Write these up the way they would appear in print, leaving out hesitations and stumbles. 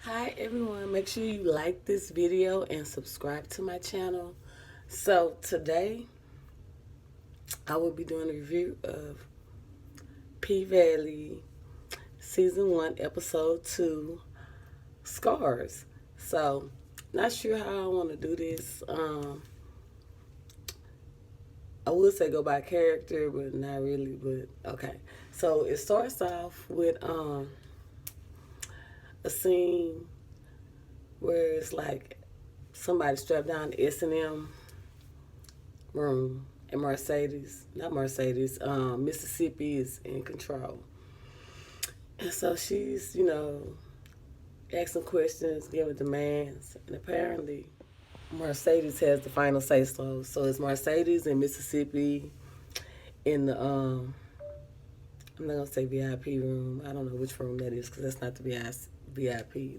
Hi everyone, make sure you like this video and subscribe to my channel. So today I will be doing a review of P-Valley Season 1 Episode 2 Scars. So not sure how I want to do this. I would say go by character, but not really, but okay. So it starts off with a scene where it's like somebody strapped down the S&M room, and Mississippi is in control. And so she's, asking questions, giving demands, and apparently Mercedes has the final say so. So it's Mercedes and Mississippi in the, I'm not going to say VIP room. I don't know which room that is because that's not the VIP.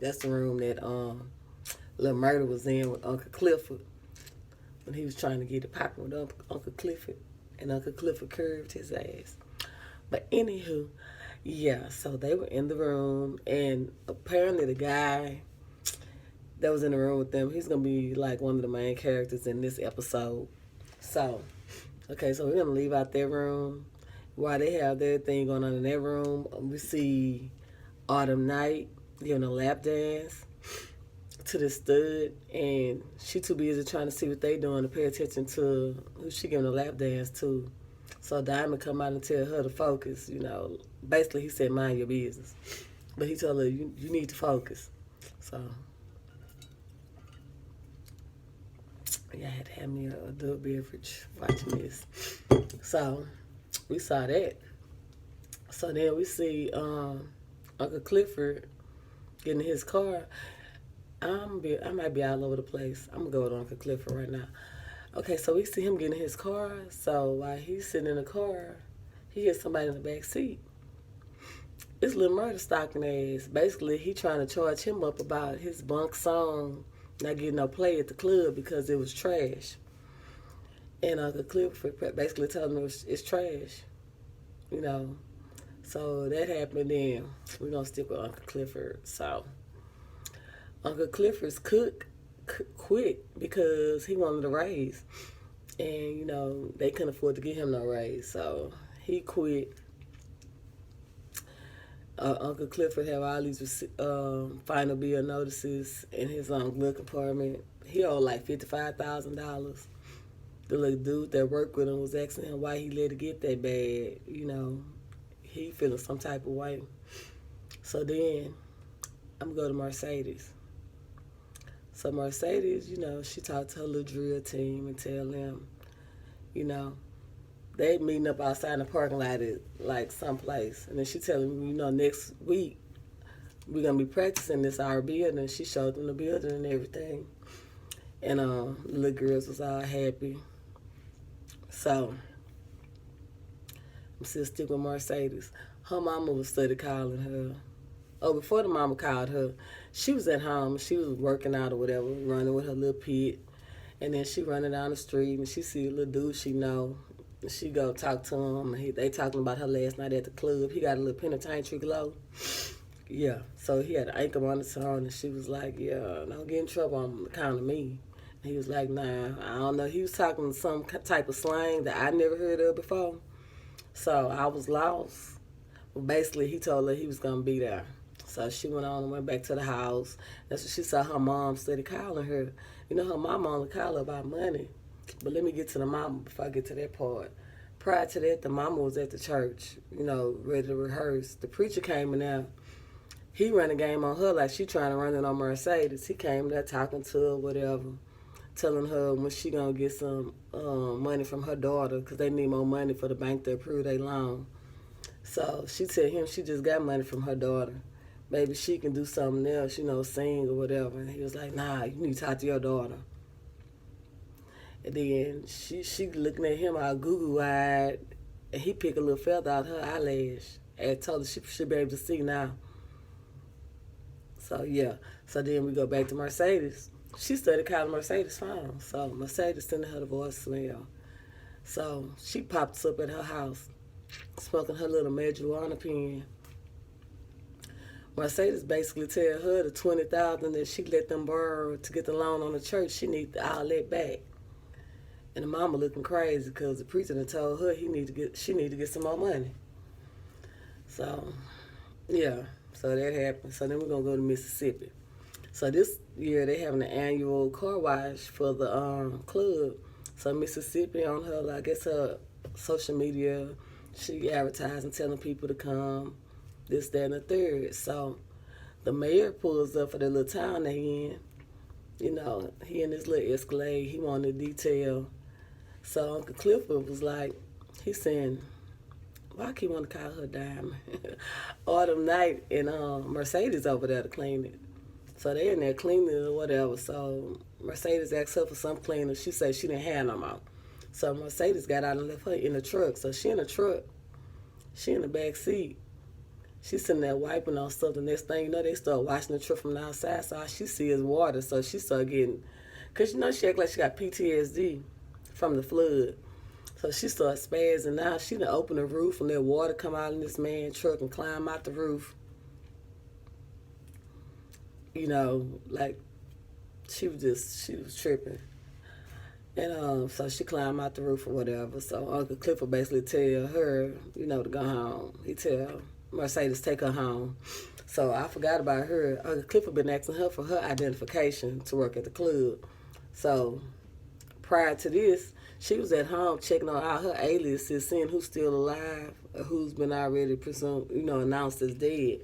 That's the room that Lil Murder was in with Uncle Clifford when he was trying to get it popping with Uncle Clifford, and Uncle Clifford curved his ass. But anywho, yeah, so they were in the room, and apparently the guy that was in the room with them, he's gonna be like one of the main characters in this episode. So, okay, so we're gonna leave out their room. While they have their thing going on in their room, we see Autumn Night giving a lap dance to the stud, and she too busy trying to see what they doing to pay attention to who she giving a lap dance to. So Diamond come out and tell her to focus. Basically he said mind your business, but he told her you need to focus. So yeah, I had to have me a adult beverage watching this. So we saw that. So then we see Uncle Clifford getting in his car. I might be all over the place. I'm gonna go with Uncle Clifford right now. Okay, so we see him getting in his car. So while he's sitting in the car, he hears somebody in the back seat. It's Lil Murder stalking ass. Basically, he trying to charge him up about his bunk song not getting no play at the club because it was trash. And Uncle Clifford basically told him it's trash. So that happened. Then we're gonna stick with Uncle Clifford. So Uncle Clifford's cook quit because he wanted a raise, and they couldn't afford to give him no raise, so he quit. Uncle Clifford have all these final bill notices in his glove compartment. He owed like $55,000. The little dude that worked with him was asking him why he let it get that bad. He feeling some type of way. So then I'm gonna go to Mercedes. So Mercedes, she talked to her little drill team and tell them, they meeting up outside in the parking lot at like someplace. And then she tell them, next week we're gonna be practicing this our building. And she showed them the building and everything. And the little girls was all happy. So I'm still sticking with Mercedes. Her mama was steady calling her. Oh, before the mama called her, she was at home. She was working out or whatever, running with her little pit. And then she running down the street, and she see a little dude she know. And she go talk to him. And they talking about her last night at the club. He got a little penitentiary glow. Yeah, so he had an ankle monitor on, and she was like, yeah, don't get in trouble on account of me. And he was like, nah, I don't know. He was talking some type of slang that I never heard of before. So I was lost. Well, basically, he told her he was going to be there. So she went on and went back to the house. That's when she saw her mom steady calling her. Her mom only called her about money. But let me get to the mama before I get to that part. Prior to that, the mama was at the church, ready to rehearse. The preacher came in there. He ran a game on her like she trying to run it on Mercedes. He came there talking to her, whatever, telling her when she going to get some money from her daughter because they need more money for the bank to approve their loan. So she tell him she just got money from her daughter. Maybe she can do something else, sing or whatever. And he was like, nah, you need to talk to your daughter. And then she looking at him all goo-goo-eyed, and he picked a little feather out her eyelash and told her she should be able to see now. So, yeah. So then we go back to Mercedes. She started calling Mercedes' phone. So Mercedes sending her the voicemail. So she pops up at her house, smoking her little marijuana pen. Mercedes basically tell her the 20,000 that she let them borrow to get the loan on the church, she need all that back. And the mama looking crazy because the preacher done told her she need to get some more money. So yeah, so that happened. So then we're gonna go to Mississippi. So this year they having an annual car wash for the club. So Mississippi on her, I guess her social media, she advertising, telling people to come, this, that, and the third. So the mayor pulls up for the little town they in. You know, he in his little Escalade, he wanted detail. So Uncle Clifford was like, he's saying, why I keep wanting to call her Diamond? Autumn Night and Mercedes over there to clean it. So they in there cleaning it or whatever. So Mercedes asked her for some cleaner. She said she didn't have no more. So Mercedes got out and left her in the truck. So she in the truck. She in the back seat. She's sitting there wiping on stuff. The next thing you know, they start washing the truck from the outside. So all she see is water. So she started getting, because you know she act like she got PTSD from the flood. So she started spazzing. Now she done open the roof and that water come out in this man's truck and climb out the roof. You know, like she was tripping. And so she climbed out the roof or whatever. So Uncle Clifford basically tell her, you know, to go home. He tell Mercedes take her home. So I forgot about her. Uncle Clifford been asking her for her identification to work at the club. So prior to this, she was at home checking on all her aliases, seeing who's still alive, or who's been already presumed, you know, announced as dead.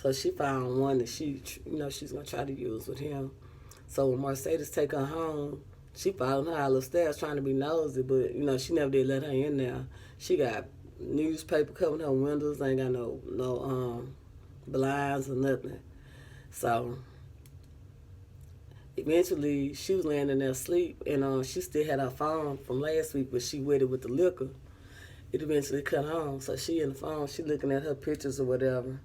So she found one that she's gonna try to use with him. So when Mercedes take her home, she followed her all upstairs trying to be nosy, but you know she never did let her in there. She got newspaper covering her windows, ain't got no blinds or nothing. So eventually she was laying in there asleep, and she still had her phone from last week, but she wet it with the liquor. It eventually cut on, so she in the phone, she looking at her pictures or whatever.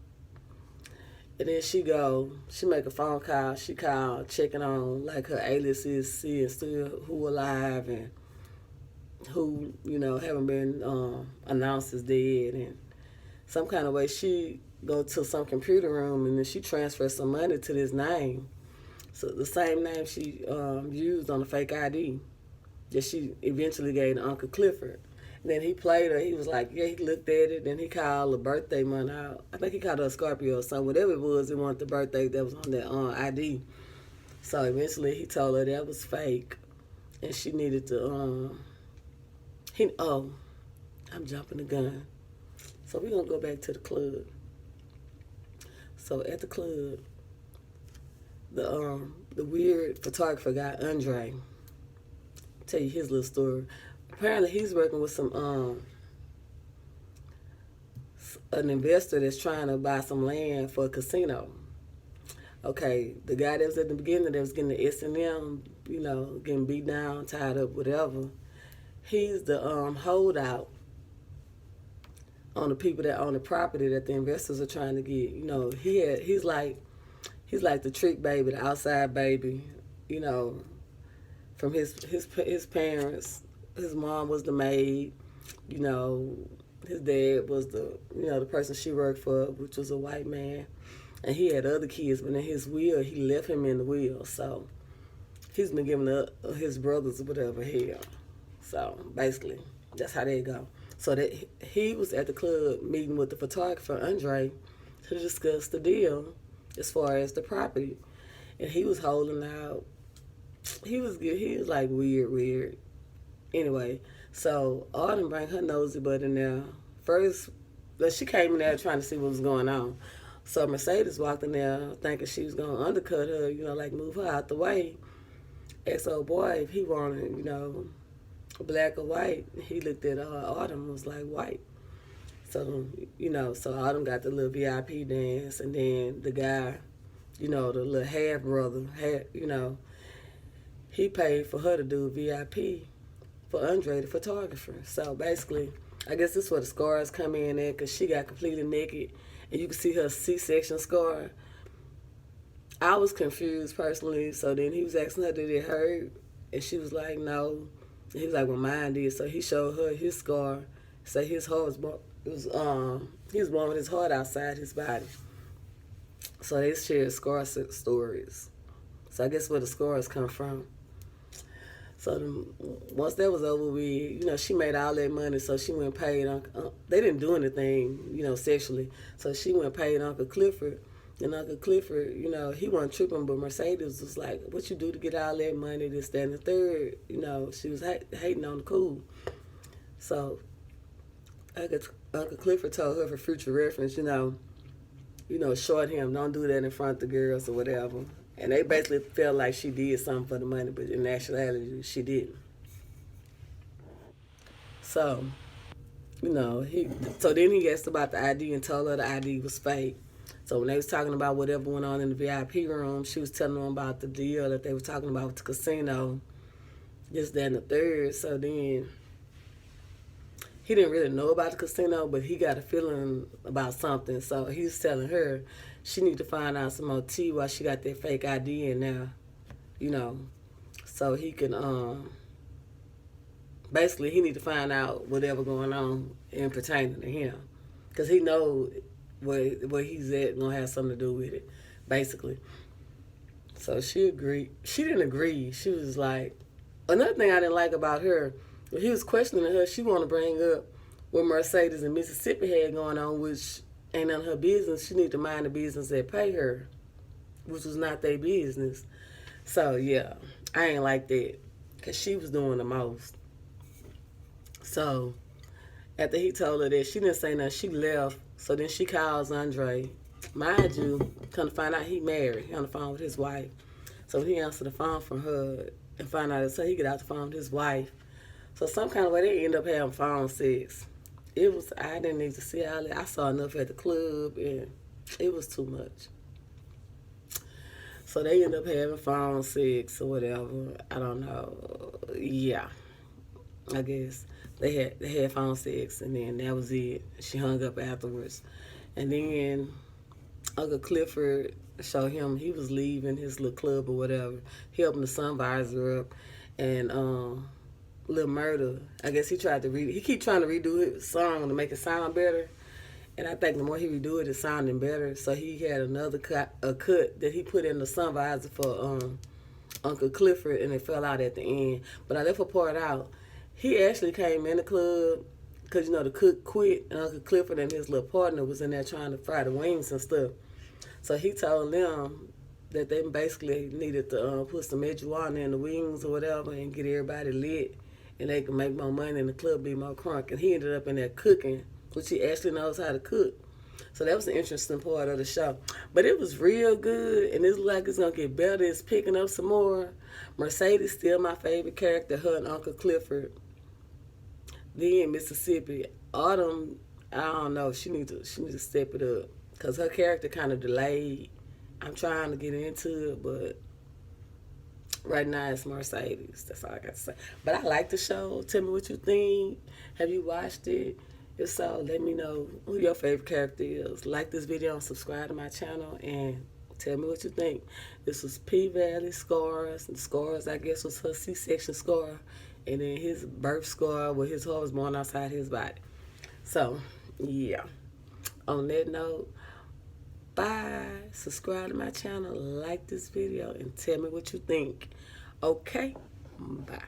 And then she make a phone call. She called, checking on like her aliases, seeing still who alive and who, you know, haven't been announced as dead. And some kind of way she go to some computer room and then she transfers some money to this name. So the same name she used on the fake ID that she eventually gave to Uncle Clifford. Then he played her. He was like, yeah, he looked at it. Then he called the birthday month out. I think he called her a Scorpio or something. Whatever it was, he wanted the birthday that was on that ID. So eventually he told her that was fake. And she needed to, I'm jumping the gun. So we're going to go back to the club. So at the club, the weird photographer guy, Andre, I'll tell you his little story. Apparently he's working with an investor that's trying to buy some land for a casino. Okay, the guy that was at the beginning that was getting the S&M, you know, getting beat down, tied up, whatever, he's the holdout on the people that own the property that the investors are trying to get. You know, he's like the trick baby, the outside baby, you know, from his parents. His mom was the maid, you know, his dad was the person she worked for, which was a white man. And he had other kids, but in his will, he left him in the will. So he's been giving his brothers whatever hell. So basically, that's how they go. So that he was at the club meeting with the photographer, Andre, to discuss the deal as far as the property. And he was holding out. He was good. He was like weird. Anyway, so Autumn bring her nosy butt in there. First, she came in there trying to see what was going on. So Mercedes walked in there thinking she was going to undercut her, you know, like move her out the way. Asked old boy if he wanted, you know, black or white. He looked at Autumn and was like, white. So, you know, so Autumn got the little VIP dance, and then the guy, you know, the little half brother, you know, he paid for her to do VIP for Andre, the photographer. So basically, I guess this is where the scars come in at, because she got completely naked, and you can see her C-section scar. I was confused personally, so then he was asking her, did it hurt? And she was like, no. And he was like, well, mine did. So he showed her his scar. So his heart he was born with his heart outside his body. So they shared scar stories. So I guess where the scars come from. So once that was over with, she made all that money, so she went and paid Uncle. They didn't do anything, sexually. So she went and paid Uncle Clifford. And Uncle Clifford, he wasn't tripping, but Mercedes was like, what you do to get all that money, this, that, and the third. She was hating on the cool. So Uncle Clifford told her for future reference, short him, don't do that in front of the girls or whatever. And they basically felt like she did something for the money, but in actuality, she didn't. So, so then he asked about the ID and told her the ID was fake. So when they was talking about whatever went on in the VIP room, she was telling them about the deal that they were talking about with the casino, this, that, and the third. So then he didn't really know about the casino, but he got a feeling about something. So he was telling her she need to find out some more tea while she got that fake ID in there, so he can basically he need to find out whatever going on in pertaining to him, because he know where he's at gonna have something to do with it, basically. So she agreed. She didn't agree. She was like, another thing I didn't like about her, when he was questioning her, she want to bring up what Mercedes in Mississippi had going on, which ain't none of her business. She need to mind the business that pay her, which was not their business. So yeah, I ain't like that, because she was doing the most. So after he told her that, she didn't say nothing. She left. So then she calls Andre. Mind you, come to find out he married. He on the phone with his wife. So he answered the phone from her and find out, so he get out the phone with his wife. So some kind of way they end up having phone sex. I didn't need to see all that. I saw enough at the club, and it was too much. So they end up having phone sex or whatever. I don't know. Yeah, I guess they had phone sex, and then that was it. She hung up afterwards, and then Uncle Clifford showed him he was leaving his little club or whatever. He opened the sun visor up, and Lil Murder, I guess he tried to he keep trying to redo his song to make it sound better. And I think the more he redo it, it's sounding better. So he had another cut that he put in the sun visor for Uncle Clifford, and it fell out at the end. But I left a part out. He actually came in the club because, the cook quit, and Uncle Clifford and his little partner was in there trying to fry the wings and stuff. So he told them that they basically needed to put some marijuana in the wings or whatever and get everybody lit, and they could make more money and the club be more crunk. And he ended up in there cooking, which he actually knows how to cook. So that was an interesting part of the show. But it was real good, and it's like it's going to get better. It's picking up some more. Mercedes still my favorite character, her and Uncle Clifford. Then Mississippi. Autumn, I don't know. She needs to step it up, because her character kind of delayed. I'm trying to get into it, but right now it's Mercedes. That's all I got to say. But I like the show. Tell me what you think. Have you watched it? If so, let me know who your favorite character is. Like this video and subscribe to my channel, and tell me what you think. This was P-Valley scars. The scars, I guess, was her C-section scar, and then his birth scar where his heart was born outside his body. So, yeah. On that note, bye. Subscribe to my channel, like this video, and tell me what you think. Okay? Bye.